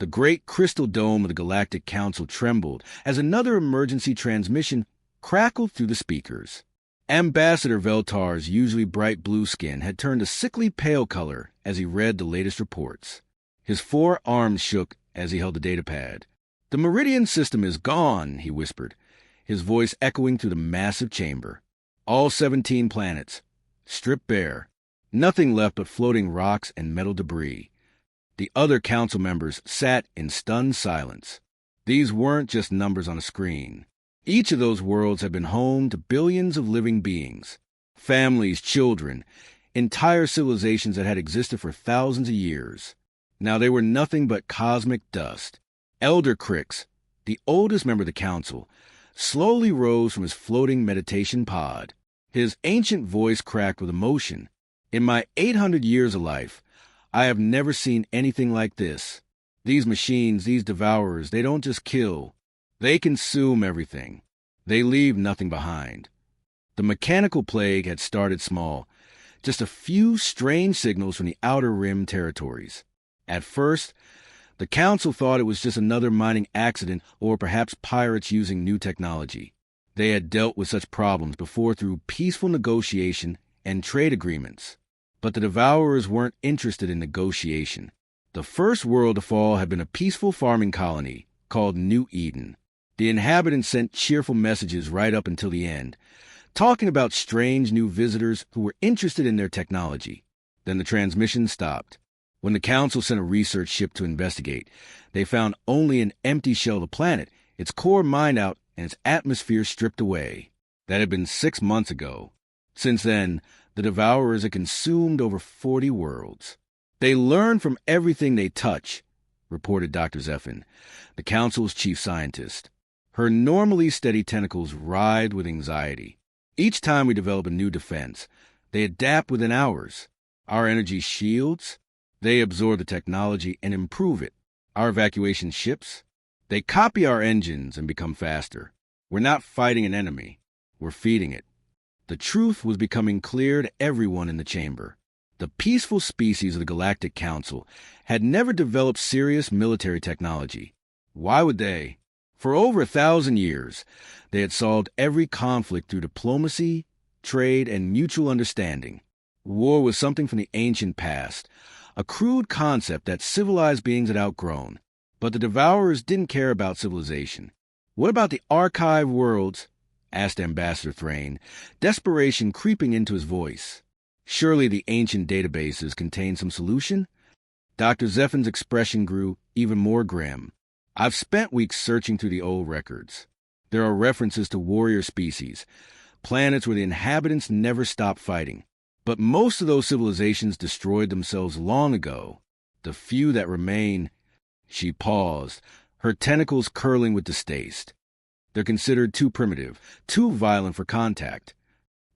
The great crystal dome of the Galactic Council trembled as another emergency transmission crackled through the speakers. Ambassador Veltar's usually bright blue skin had turned a sickly pale color as he read the latest reports. His 4 arms shook as he held the datapad. "The Meridian system is gone," he whispered, his voice echoing through the massive chamber. "All 17 planets, stripped bare. Nothing left but floating rocks and metal debris." The other council members sat in stunned silence. These weren't just numbers on a screen. Each of those worlds had been home to billions of living beings. Families, children, entire civilizations that had existed for thousands of years. Now they were nothing but cosmic dust. Elder Crix, the oldest member of the council, slowly rose from his floating meditation pod. His ancient voice cracked with emotion. "In my 800 years of life, I have never seen anything like this. These machines, these devourers, they don't just kill. They consume everything. They leave nothing behind." The mechanical plague had started small, just a few strange signals from the Outer Rim territories. At first, the council thought it was just another mining accident or perhaps pirates using new technology. They had dealt with such problems before through peaceful negotiation and trade agreements. But the Devourers weren't interested in negotiation. The first world to fall had been a peaceful farming colony called New Eden. The inhabitants sent cheerful messages right up until the end, talking about strange new visitors who were interested in their technology. Then the transmission stopped. When the council sent a research ship to investigate, they found only an empty shell of the planet, its core mined out and its atmosphere stripped away. That had been 6 months ago. Since then, the Devourers had consumed over 40 worlds. "They learn from everything they touch," reported Dr. Zephin, the council's chief scientist. Her normally steady tentacles writhed with anxiety. "Each time we develop a new defense, they adapt within hours. Our energy shields, they absorb the technology and improve it. Our evacuation ships, they copy our engines and become faster. We're not fighting an enemy, we're feeding it." The truth was becoming clear to everyone in the chamber. The peaceful species of the Galactic Council had never developed serious military technology. Why would they? For over 1,000 years, they had solved every conflict through diplomacy, trade, and mutual understanding. War was something from the ancient past, a crude concept that civilized beings had outgrown. But the Devourers didn't care about civilization. "What about the archive worlds?" asked Ambassador Thrain, desperation creeping into his voice. Surely the ancient databases contained some solution? Dr. Zephin's expression grew even more grim. "I've spent weeks searching through the old records. There are references to warrior species, planets where the inhabitants never stopped fighting. But most of those civilizations destroyed themselves long ago. The few that remain..." She paused, her tentacles curling with distaste. "They're considered too primitive, too violent for contact."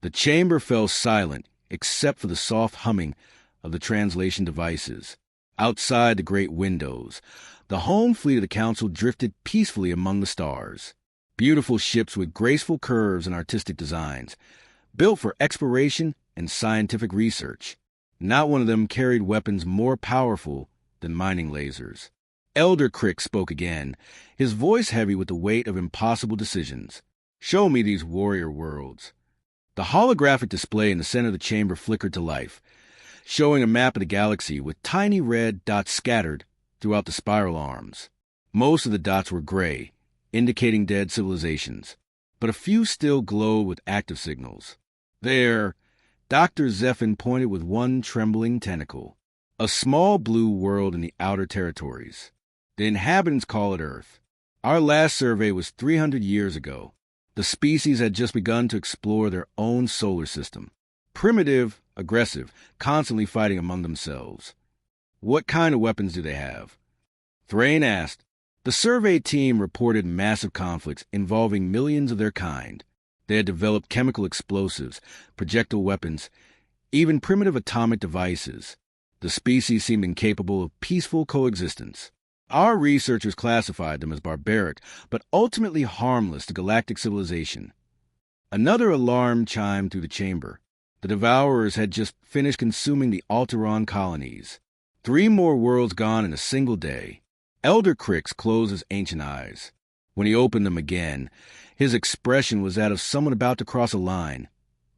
The chamber fell silent, except for the soft humming of the translation devices. Outside the great windows, the home fleet of the council drifted peacefully among the stars. Beautiful ships with graceful curves and artistic designs, built for exploration and scientific research. Not one of them carried weapons more powerful than mining lasers. Elder Crick spoke again, his voice heavy with the weight of impossible decisions. "Show me these warrior worlds." The holographic display in the center of the chamber flickered to life, showing a map of the galaxy with tiny red dots scattered throughout the spiral arms. Most of the dots were gray, indicating dead civilizations, but a few still glowed with active signals. "There," Dr. Zephin pointed with one trembling tentacle. "A small blue world in the outer territories. The inhabitants call it Earth. Our last survey was 300 years ago. The species had just begun to explore their own solar system. Primitive, aggressive, constantly fighting among themselves." "What kind of weapons do they have?" Thrain asked. The survey team reported massive conflicts involving millions of their kind. They had developed chemical explosives, projectile weapons, even primitive atomic devices. The species seemed incapable of peaceful coexistence. Our researchers classified them as barbaric, but ultimately harmless to galactic civilization. Another alarm chimed through the chamber. The Devourers had just finished consuming the Alteron colonies. 3 more worlds gone in a single day. Elder Crix closed his ancient eyes. When he opened them again, his expression was that of someone about to cross a line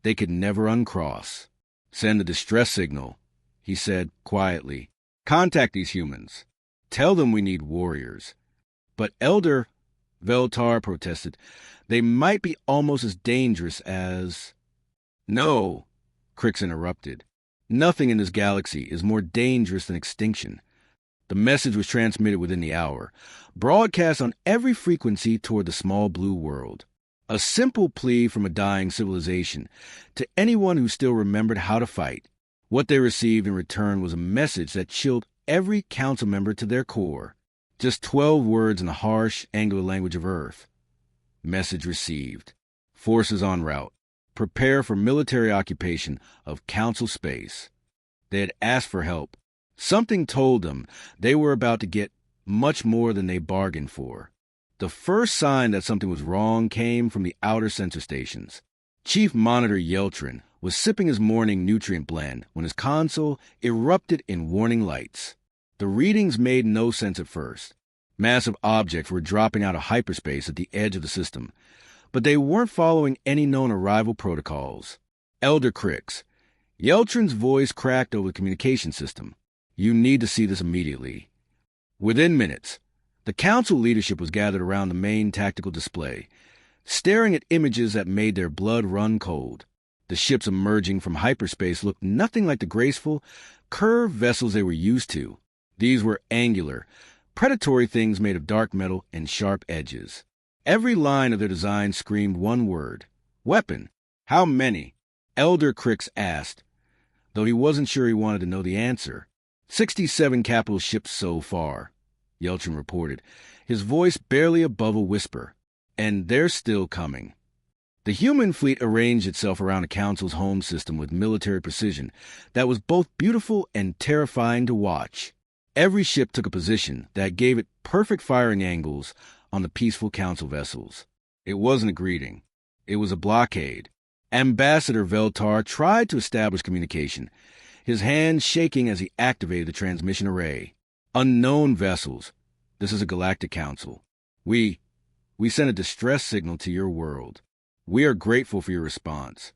they could never uncross. "Send a distress signal," he said quietly. "Contact these humans. Tell them we need warriors." "But Elder," Veltar protested, "they might be almost as dangerous as—" "No," Crix interrupted. "Nothing in this galaxy is more dangerous than extinction." The message was transmitted within the hour, broadcast on every frequency toward the small blue world. A simple plea from a dying civilization to anyone who still remembered how to fight. What they received in return was a message that chilled every council member to their core. Just 12 words in the harsh, angular language of Earth. Message received. Forces en route. Prepare for military occupation of council space. They had asked for help. Something told them they were about to get much more than they bargained for. The first sign that something was wrong came from the outer sensor stations. Chief Monitor Yeltrin was sipping his morning nutrient blend when his console erupted in warning lights. The readings made no sense at first. Massive objects were dropping out of hyperspace at the edge of the system, but they weren't following any known arrival protocols. Elder Crix. Yeltrin's voice cracked over the communication system. "You need to see this immediately." Within minutes, the council leadership was gathered around the main tactical display, staring at images that made their blood run cold. The ships emerging from hyperspace looked nothing like the graceful, curved vessels they were used to. These were angular, predatory things made of dark metal and sharp edges. Every line of their design screamed one word: weapon. "How many?" Elder Crix asked, though he wasn't sure he wanted to know the answer. 67 capital ships so far, Yeltrin reported, his voice barely above a whisper. And they're still coming. The human fleet arranged itself around the Council's home system with military precision that was both beautiful and terrifying to watch. Every ship took a position that gave it perfect firing angles on the peaceful Council vessels. It wasn't a greeting. It was a blockade. Ambassador Veltar tried to establish communication, his hand shaking as he activated the transmission array. "Unknown vessels. This is a Galactic Council. We sent a distress signal to your world. We are grateful for your response."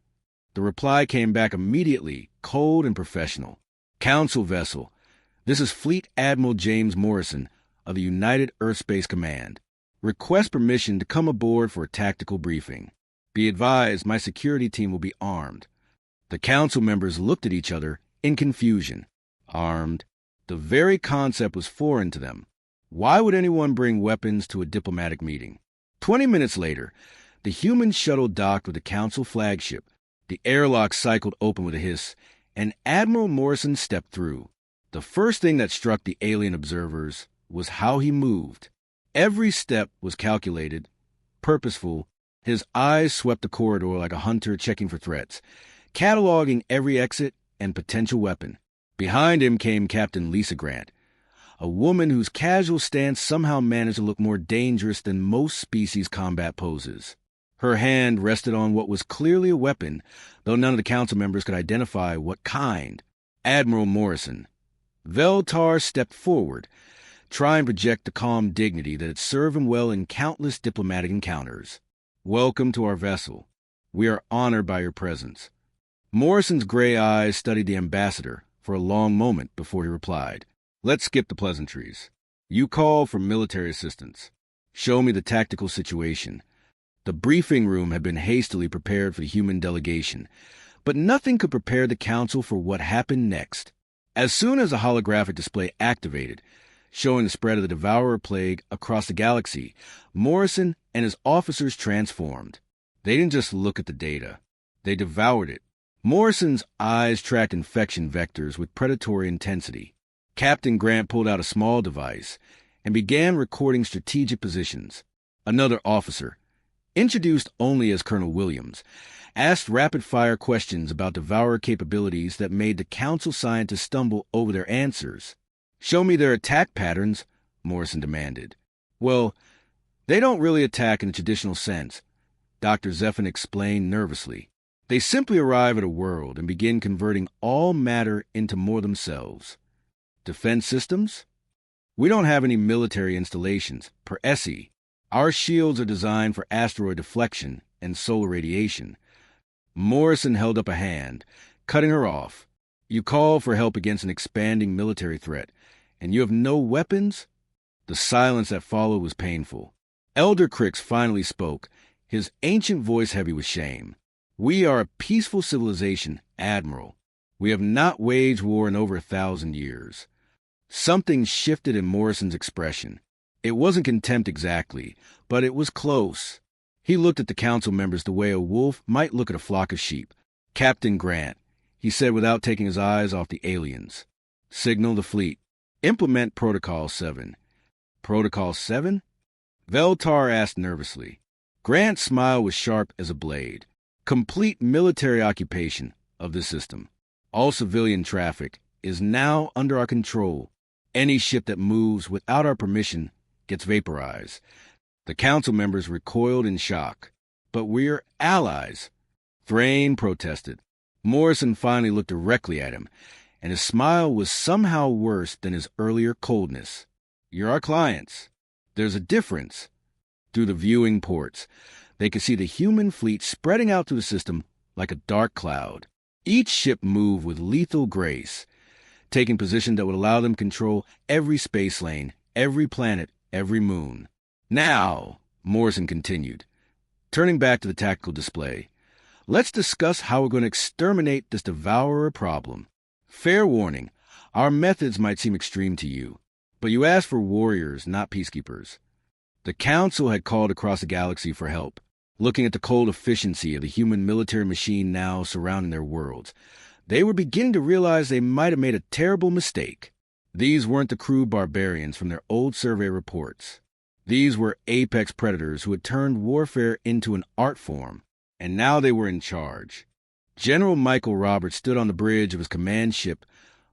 The reply came back immediately, cold and professional. "Council vessel. This is Fleet Admiral James Morrison of the United Earthspace Command. Request permission to come aboard for a tactical briefing. Be advised, my security team will be armed." The council members looked at each other in confusion. Armed. The very concept was foreign to them. Why would anyone bring weapons to a diplomatic meeting? 20 minutes later, the human shuttle docked with the council flagship. The airlock cycled open with a hiss, and Admiral Morrison stepped through. The first thing that struck the alien observers was how he moved. Every step was calculated, purposeful. His eyes swept the corridor like a hunter checking for threats, cataloging every exit and potential weapon. Behind him came Captain Lisa Grant, a woman whose casual stance somehow managed to look more dangerous than most species combat poses. Her hand rested on what was clearly a weapon, though none of the council members could identify what kind. Admiral Morrison. Veltar stepped forward, trying to project the calm dignity that had served him well in countless diplomatic encounters. "Welcome to our vessel. We are honored by your presence." Morrison's gray eyes studied the ambassador for a long moment before he replied. "Let's skip the pleasantries. You called for military assistance. Show me the tactical situation." The briefing room had been hastily prepared for the human delegation, but nothing could prepare the council for what happened next. As soon as the holographic display activated, showing the spread of the Devourer plague across the galaxy, Morrison and his officers transformed. They didn't just look at the data. They devoured it. Morrison's eyes tracked infection vectors with predatory intensity. Captain Grant pulled out a small device and began recording strategic positions. Another officer, introduced only as Colonel Williams, asked rapid-fire questions about Devourer capabilities that made the Council scientists stumble over their answers. "Show me their attack patterns," Morrison demanded. "Well, they don't really attack in the traditional sense," Dr. Zephin explained nervously. "They simply arrive at a world and begin converting all matter into more themselves." "Defense systems?" We don't have any military installations, per SE. Our shields are designed for asteroid deflection and solar radiation. Morrison held up a hand, cutting her off. You call for help against an expanding military threat, and you have no weapons? The silence that followed was painful. Elder Crix finally spoke, his ancient voice heavy with shame. We are a peaceful civilization, Admiral. We have not waged war in over 1,000 years. Something shifted in Morrison's expression. It wasn't contempt exactly, but it was close. He looked at the council members the way a wolf might look at a flock of sheep. Captain Grant, he said without taking his eyes off the aliens. Signal the fleet. Implement Protocol 7. Protocol 7? Veltar asked nervously. Grant's smile was sharp as a blade. Complete military occupation of the system. All civilian traffic is now under our control. Any ship that moves without our permission gets vaporized. The council members recoiled in shock. But we're allies. Thrain protested. Morrison finally looked directly at him, and his smile was somehow worse than his earlier coldness. You're our clients. There's a difference. Through the viewing ports, they could see the human fleet spreading out through the system like a dark cloud. Each ship moved with lethal grace, taking position that would allow them to control every space lane, every planet, every moon. Now, Morrison continued, turning back to the tactical display, let's discuss how we're going to exterminate this devourer problem. Fair warning, our methods might seem extreme to you, but you asked for warriors, not peacekeepers. The Council had called across the galaxy for help, looking at the cold efficiency of the human military machine now surrounding their worlds. They were beginning to realize they might have made a terrible mistake. These weren't the crude barbarians from their old survey reports. These were apex predators who had turned warfare into an art form, and now they were in charge. General Michael Roberts stood on the bridge of his command ship,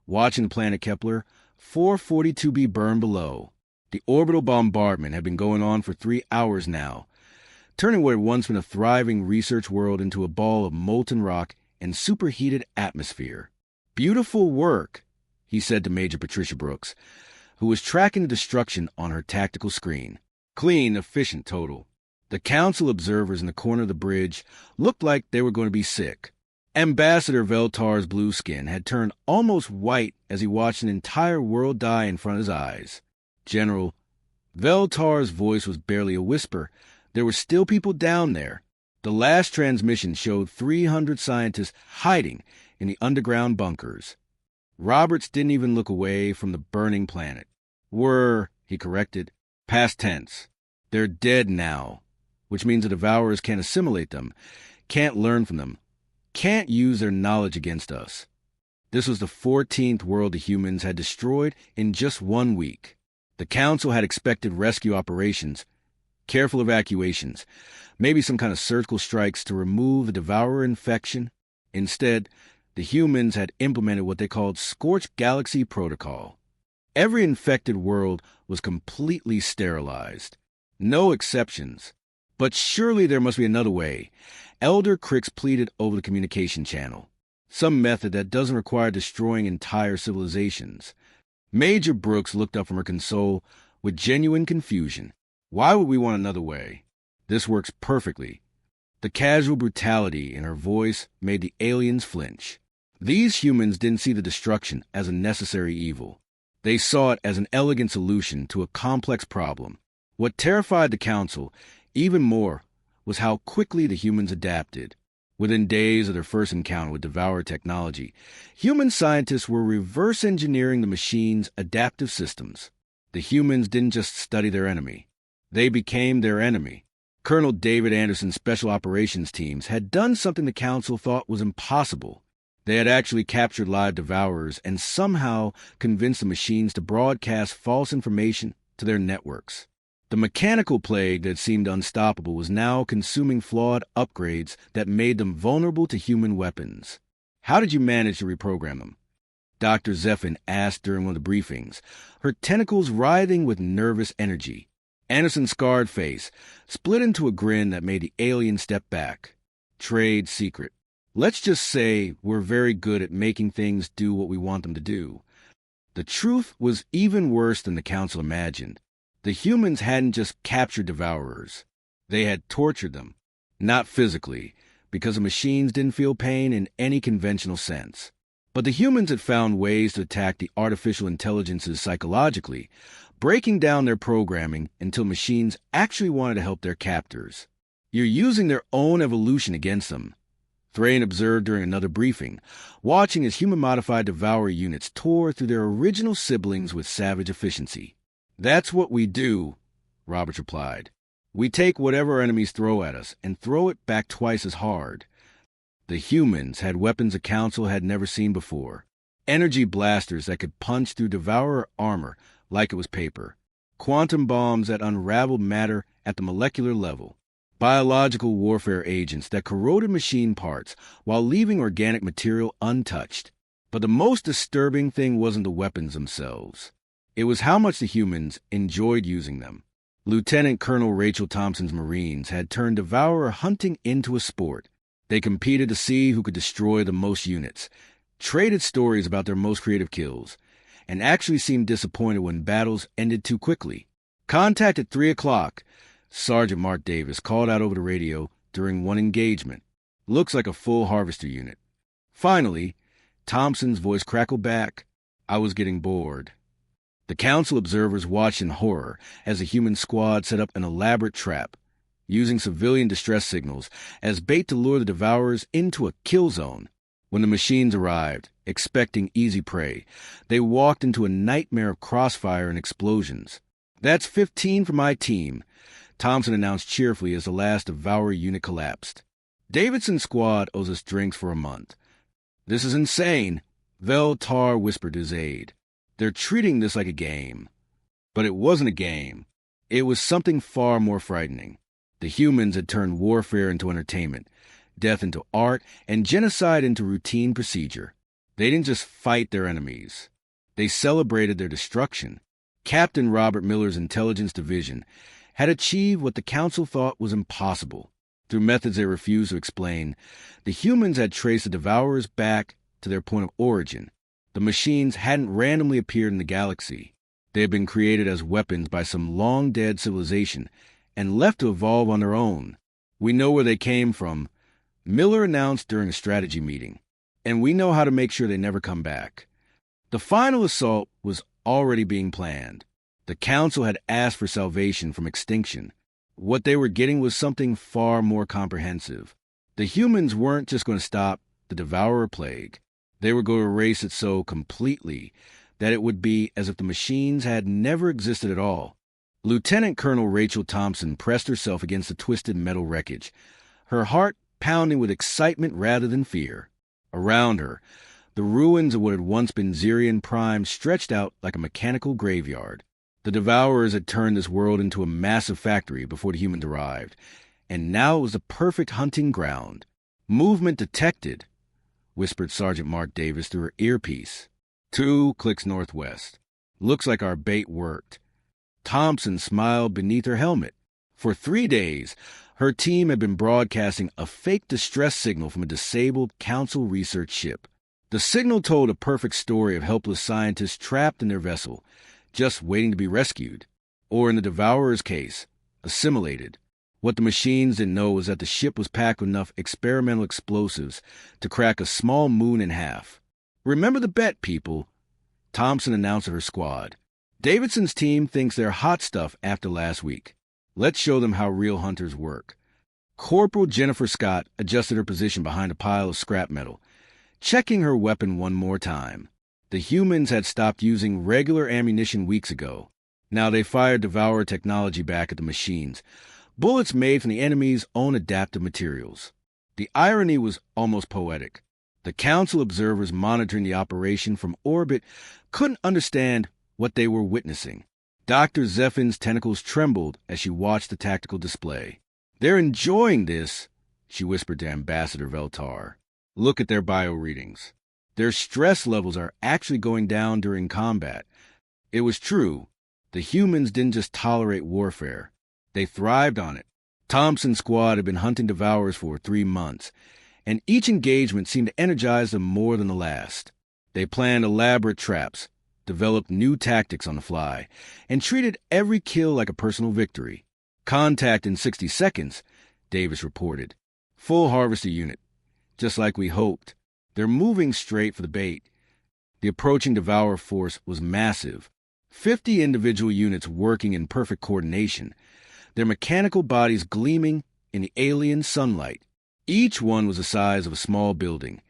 watching the planet Kepler 442b burn below. The orbital bombardment had been going on for 3 hours now, turning what had once been a thriving research world into a ball of molten rock and superheated atmosphere. Beautiful work, he said to Major Patricia Brooks, who was tracking the destruction on her tactical screen. Clean, efficient total. The council observers in the corner of the bridge looked like they were going to be sick. Ambassador Veltar's blue skin had turned almost white as he watched an entire world die in front of his eyes. General, Veltar's voice was barely a whisper. There were still people down there. The last transmission showed 300 scientists hiding in the underground bunkers. Roberts didn't even look away from the burning planet. He corrected, past tense. They're dead now, which means the devourers can't assimilate them, can't learn from them, can't use their knowledge against us. This was the 14th world the humans had destroyed in just 1 week. The Council had expected rescue operations, careful evacuations, maybe some kind of surgical strikes to remove the devourer infection. Instead, the humans had implemented what they called Scorched Galaxy Protocol. Every infected world was completely sterilized. No exceptions. But surely there must be another way. Elder Crix pleaded over the communication channel. Some method that doesn't require destroying entire civilizations. Major Brooks looked up from her console with genuine confusion. Why would we want another way? This works perfectly. The casual brutality in her voice made the aliens flinch. These humans didn't see the destruction as a necessary evil. They saw it as an elegant solution to a complex problem. What terrified the Council even more was how quickly the humans adapted. Within days of their first encounter with devourer technology, human scientists were reverse engineering the machine's adaptive systems. The humans didn't just study their enemy. They became their enemy. Colonel David Anderson's special operations teams had done something the Council thought was impossible. They had actually captured live devourers and somehow convinced the machines to broadcast false information to their networks. The mechanical plague that seemed unstoppable was now consuming flawed upgrades that made them vulnerable to human weapons. How did you manage to reprogram them? Dr. Zeffin asked during one of the briefings, her tentacles writhing with nervous energy. Anderson's scarred face split into a grin that made the alien step back. Trade secret. Let's just say we're very good at making things do what we want them to do. The truth was even worse than the Council imagined. The humans hadn't just captured devourers. They had tortured them. Not physically, because the machines didn't feel pain in any conventional sense. But the humans had found ways to attack the artificial intelligences psychologically, breaking down their programming until machines actually wanted to help their captors. You're using their own evolution against them, Thrain observed during another briefing, watching as human-modified devourer units tore through their original siblings with savage efficiency. That's what we do, Roberts replied. We take whatever our enemies throw at us and throw it back twice as hard. The humans had weapons the Council had never seen before. Energy blasters that could punch through devourer armor like it was paper. Quantum bombs that unraveled matter at the molecular level. Biological warfare agents that corroded machine parts while leaving organic material untouched. But the most disturbing thing wasn't the weapons themselves. It was how much the humans enjoyed using them. Lieutenant Colonel Rachel Thompson's Marines had turned devourer hunting into a sport. They competed to see who could destroy the most units, traded stories about their most creative kills, and actually seemed disappointed when battles ended too quickly. Contact at 3 o'clock. Sergeant Mark Davis called out over the radio during one engagement. Looks like a full harvester unit. Finally, Thompson's voice crackled back. I was getting bored. The Council observers watched in horror as the human squad set up an elaborate trap, using civilian distress signals as bait to lure the devourers into a kill zone. When the machines arrived, expecting easy prey, they walked into a nightmare of crossfire and explosions. That's 15 for my team, Thompson announced cheerfully as the last devourer unit collapsed. Davidson's squad owes us drinks for a month. This is insane, Vel Tar whispered to his aide. They're treating this like a game. But it wasn't a game. It was something far more frightening. The humans had turned warfare into entertainment, death into art, and genocide into routine procedure. They didn't just fight their enemies. They celebrated their destruction. Captain Robert Miller's intelligence division had achieved what the Council thought was impossible. Through methods they refused to explain, the humans had traced the devourers back to their point of origin. The machines hadn't randomly appeared in the galaxy. They had been created as weapons by some long-dead civilization and left to evolve on their own. We know where they came from, Miller announced during a strategy meeting, and we know how to make sure they never come back. The final assault was already being planned. The Council had asked for salvation from extinction. What they were getting was something far more comprehensive. The humans weren't just going to stop the devourer plague. They were going to erase it so completely that it would be as if the machines had never existed at all. Lieutenant Colonel Rachel Thompson pressed herself against the twisted metal wreckage, her heart pounding with excitement rather than fear. Around her, the ruins of what had once been Zirian Prime stretched out like a mechanical graveyard. The devourers had turned this world into a massive factory before the humans arrived, and now it was the perfect hunting ground. Movement detected, whispered Sergeant Mark Davis through her earpiece. 2 clicks northwest. Looks like our bait worked. Thompson smiled beneath her helmet. For 3 days, her team had been broadcasting a fake distress signal from a disabled Council research ship. The signal told a perfect story of helpless scientists trapped in their vessel, just waiting to be rescued, or in the devourer's case, assimilated. What the machines didn't know was that the ship was packed with enough experimental explosives to crack a small moon in half. Remember the bet, people, Thompson announced to her squad. Davidson's team thinks they're hot stuff after last week. Let's show them how real hunters work. Corporal Jennifer Scott adjusted her position behind a pile of scrap metal, checking her weapon one more time. The humans had stopped using regular ammunition weeks ago. Now they fired devourer technology back at the machines, bullets made from the enemy's own adaptive materials. The irony was almost poetic. The Council observers monitoring the operation from orbit couldn't understand what they were witnessing. Dr. Zeffin's tentacles trembled as she watched the tactical display. They're enjoying this, she whispered to Ambassador Veltar. Look at their bio readings. Their stress levels are actually going down during combat. It was true. The humans didn't just tolerate warfare. They thrived on it. Thompson's squad had been hunting devourers for 3 months, and each engagement seemed to energize them more than the last. They planned elaborate traps, developed new tactics on the fly, and treated every kill like a personal victory. Contact in 60 seconds, Davis reported. Full harvester unit. Just like we hoped. They're moving straight for the bait. The approaching Devourer force was massive. 50 individual units working in perfect coordination, their mechanical bodies gleaming in the alien sunlight. Each one was the size of a small building,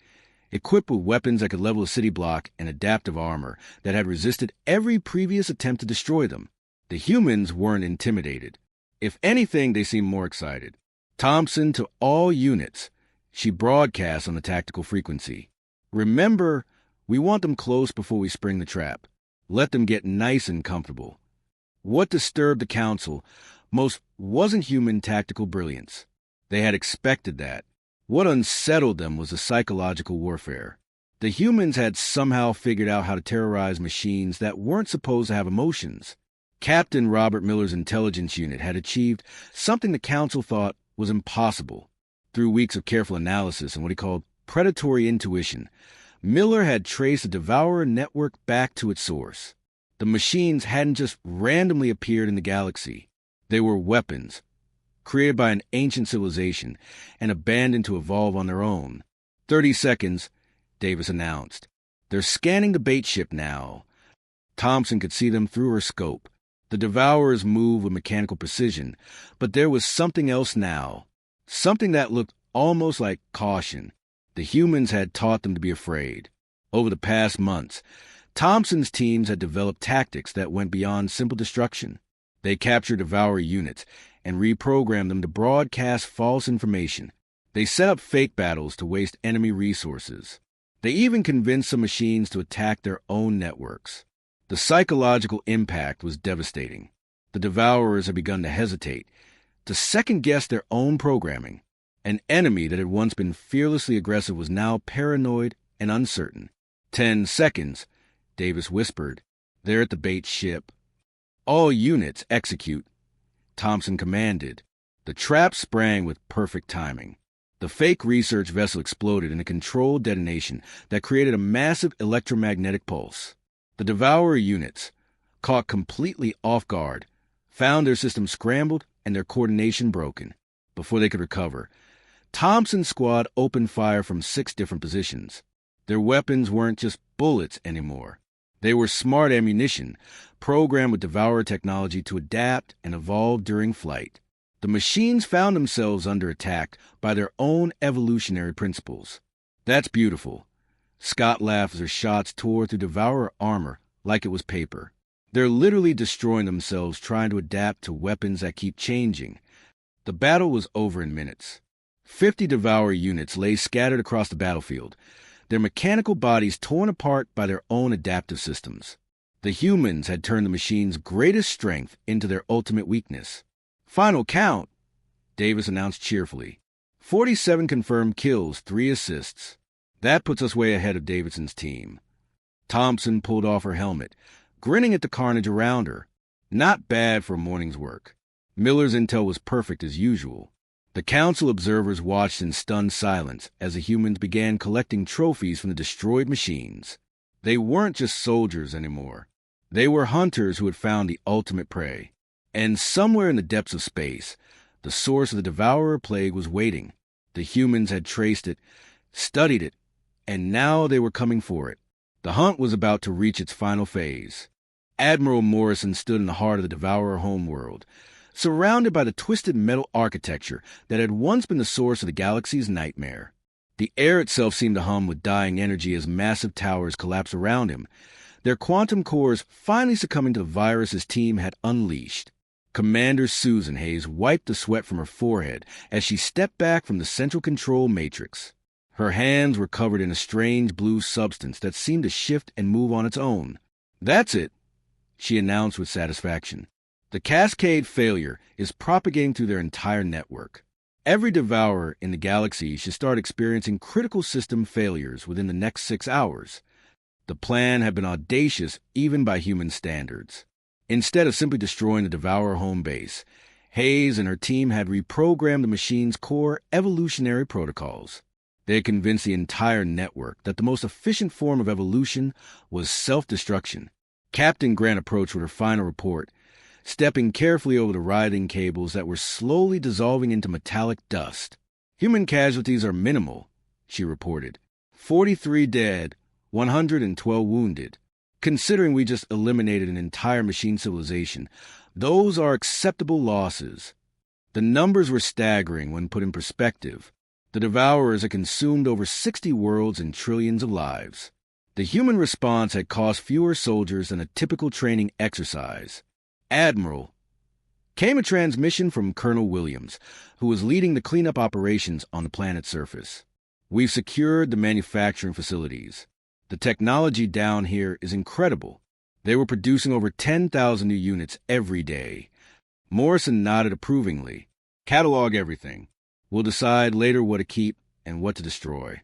equipped with weapons that could level a city block and adaptive armor that had resisted every previous attempt to destroy them. The humans weren't intimidated. If anything, they seemed more excited. Thompson to all units. She broadcast on the tactical frequency. Remember, we want them close before we spring the trap. Let them get nice and comfortable. What disturbed the Council most wasn't human tactical brilliance. They had expected that. What unsettled them was the psychological warfare. The humans had somehow figured out how to terrorize machines that weren't supposed to have emotions. Captain Robert Miller's intelligence unit had achieved something the Council thought was impossible. Through weeks of careful analysis and what he called predatory intuition, Miller had traced the Devourer network back to its source. The machines hadn't just randomly appeared in the galaxy. They were weapons, created by an ancient civilization and abandoned to evolve on their own. 30 seconds, Davis announced. They're scanning the bait ship now. Thompson could see them through her scope. The Devourers moved with mechanical precision, but there was something else now. Something that looked almost like caution. The humans had taught them to be afraid. Over the past months, Thompson's teams had developed tactics that went beyond simple destruction. They captured Devourer units and reprogrammed them to broadcast false information. They set up fake battles to waste enemy resources. They even convinced some machines to attack their own networks. The psychological impact was devastating. The Devourers had begun to hesitate, to second-guess their own programming. An enemy that had once been fearlessly aggressive was now paranoid and uncertain. 10 seconds, Davis whispered. They're at the bait ship. All units execute, Thompson commanded. The trap sprang with perfect timing. The fake research vessel exploded in a controlled detonation that created a massive electromagnetic pulse. The Devourer units, caught completely off guard, found their system scrambled and their coordination broken. Before they could recover, Thompson's squad opened fire from 6 different positions. Their weapons weren't just bullets anymore. They were smart ammunition, programmed with Devourer technology to adapt and evolve during flight. The machines found themselves under attack by their own evolutionary principles. That's beautiful. Scott laughed as her shots tore through Devourer armor like it was paper. They're literally destroying themselves trying to adapt to weapons that keep changing. The battle was over in minutes. 50 Devourer units lay scattered across the battlefield, their mechanical bodies torn apart by their own adaptive systems. The humans had turned the machine's greatest strength into their ultimate weakness. Final count, Davis announced cheerfully. 47 confirmed kills, 3 assists. That puts us way ahead of Davidson's team. Thompson pulled off her helmet, grinning at the carnage around her. Not bad for a morning's work. Miller's intel was perfect as usual. The Council observers watched in stunned silence as the humans began collecting trophies from the destroyed machines. They weren't just soldiers anymore. They were hunters who had found the ultimate prey. And somewhere in the depths of space, the source of the Devourer plague was waiting. The humans had traced it, studied it, and now they were coming for it. The hunt was about to reach its final phase. Admiral Morrison stood in the heart of the Devourer homeworld, surrounded by the twisted metal architecture that had once been the source of the galaxy's nightmare. The air itself seemed to hum with dying energy as massive towers collapsed around him, their quantum cores finally succumbing to the virus his team had unleashed. Commander Susan Hayes wiped the sweat from her forehead as she stepped back from the central control matrix. Her hands were covered in a strange blue substance that seemed to shift and move on its own. That's it, she announced with satisfaction. The cascade failure is propagating through their entire network. Every Devourer in the galaxy should start experiencing critical system failures within the next 6 hours. The plan had been audacious even by human standards. Instead of simply destroying the Devourer home base, Hayes and her team had reprogrammed the machine's core evolutionary protocols. They had convinced the entire network that the most efficient form of evolution was self-destruction. Captain Grant approached with her final report, stepping carefully over the writhing cables that were slowly dissolving into metallic dust. Human casualties are minimal, she reported. 43 dead, 112 wounded. Considering we just eliminated an entire machine civilization, those are acceptable losses. The numbers were staggering when put in perspective. The Devourers had consumed over 60 worlds and trillions of lives. The human response had cost fewer soldiers than a typical training exercise. Admiral, came a transmission from Colonel Williams, who was leading the cleanup operations on the planet's surface. We've secured the manufacturing facilities. The technology down here is incredible. They were producing over 10,000 new units every day. Morrison nodded approvingly. Catalog everything. We'll decide later what to keep and what to destroy.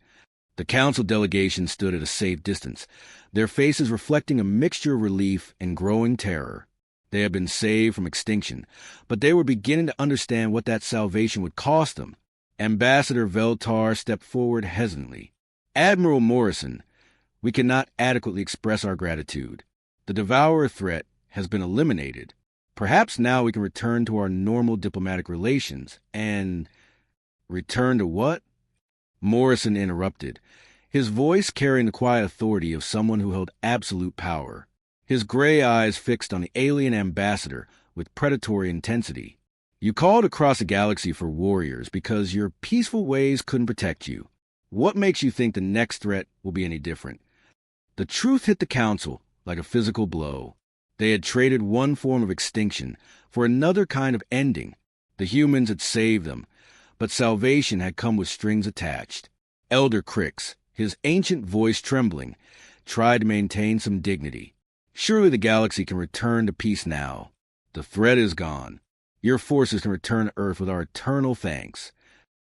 The council delegation stood at a safe distance, their faces reflecting a mixture of relief and growing terror. They had been saved from extinction, but they were beginning to understand what that salvation would cost them. Ambassador Veltar stepped forward hesitantly. Admiral Morrison, we cannot adequately express our gratitude. The Devourer threat has been eliminated. Perhaps now we can return to our normal diplomatic relations and... Return to what? Morrison interrupted, his voice carrying the quiet authority of someone who held absolute power. His gray eyes fixed on the alien ambassador with predatory intensity. You called across the galaxy for warriors because your peaceful ways couldn't protect you. What makes you think the next threat will be any different? The truth hit the council like a physical blow. They had traded one form of extinction for another kind of ending. The humans had saved them, but salvation had come with strings attached. Elder Crix, his ancient voice trembling, tried to maintain some dignity. Surely the galaxy can return to peace now. The threat is gone. Your forces can return to Earth with our eternal thanks.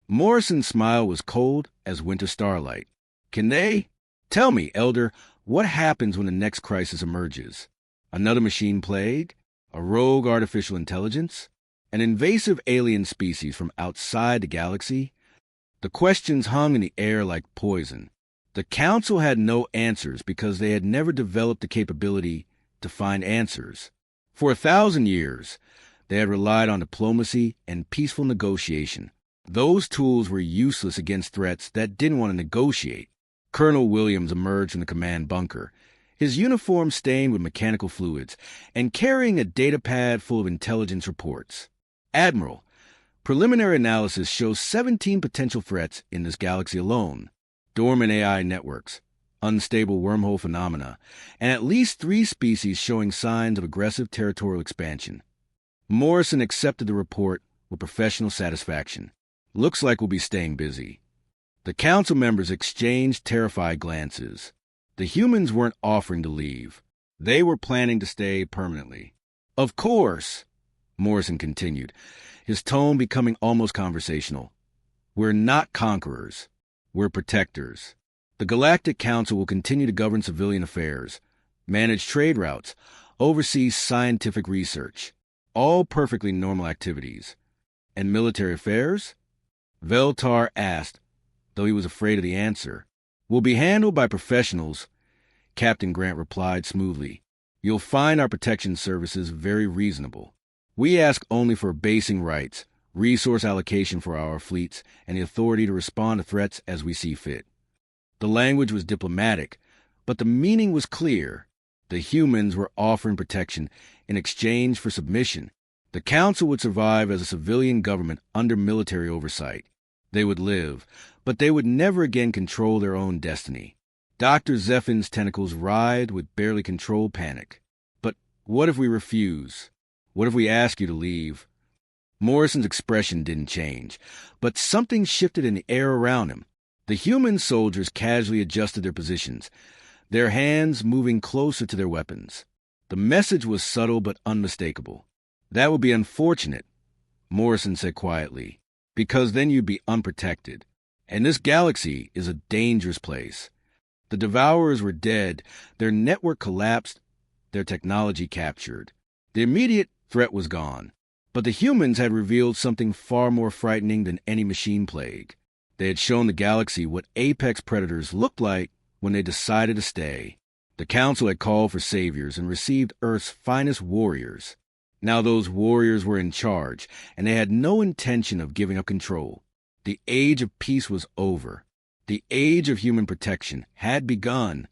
Morrison's smile was cold as winter starlight. Can they? Tell me, Elder, what happens when the next crisis emerges? Another machine plague? A rogue artificial intelligence? An invasive alien species from outside the galaxy? The questions hung in the air like poison. The Council had no answers because they had never developed the capability to find answers. For 1,000 years, they had relied on diplomacy and peaceful negotiation. Those tools were useless against threats that didn't want to negotiate. Colonel Williams emerged from the command bunker, his uniform stained with mechanical fluids, and carrying a datapad full of intelligence reports. Admiral, preliminary analysis shows 17 potential threats in this galaxy alone. Dormant AI networks, unstable wormhole phenomena, and at least 3 species showing signs of aggressive territorial expansion. Morrison accepted the report with professional satisfaction. Looks like we'll be staying busy. The council members exchanged terrified glances. The humans weren't offering to leave. They were planning to stay permanently. Of course, Morrison continued, his tone becoming almost conversational. We're not conquerors. We're protectors. The Galactic Council will continue to govern civilian affairs, manage trade routes, oversee scientific research, all perfectly normal activities. And military affairs? Veltar asked, though he was afraid of the answer. Will be handled by professionals, Captain Grant replied smoothly. You'll find our protection services very reasonable. We ask only for basing rights, resource allocation for our fleets, and the authority to respond to threats as we see fit. The language was diplomatic, but the meaning was clear. The humans were offering protection in exchange for submission. The Council would survive as a civilian government under military oversight. They would live, but they would never again control their own destiny. Dr. Zephin's tentacles writhed with barely controlled panic. But what if we refuse? What if we ask you to leave? Morrison's expression didn't change, but something shifted in the air around him. The human soldiers casually adjusted their positions, their hands moving closer to their weapons. The message was subtle but unmistakable. That would be unfortunate, Morrison said quietly, because then you'd be unprotected. And this galaxy is a dangerous place. The Devourers were dead, their network collapsed, their technology captured. The immediate threat was gone, but the humans had revealed something far more frightening than any machine plague. They had shown the galaxy what apex predators looked like when they decided to stay. The Council had called for saviors and received Earth's finest warriors. Now those warriors were in charge, and they had no intention of giving up control. The age of peace was over. The age of human protection had begun.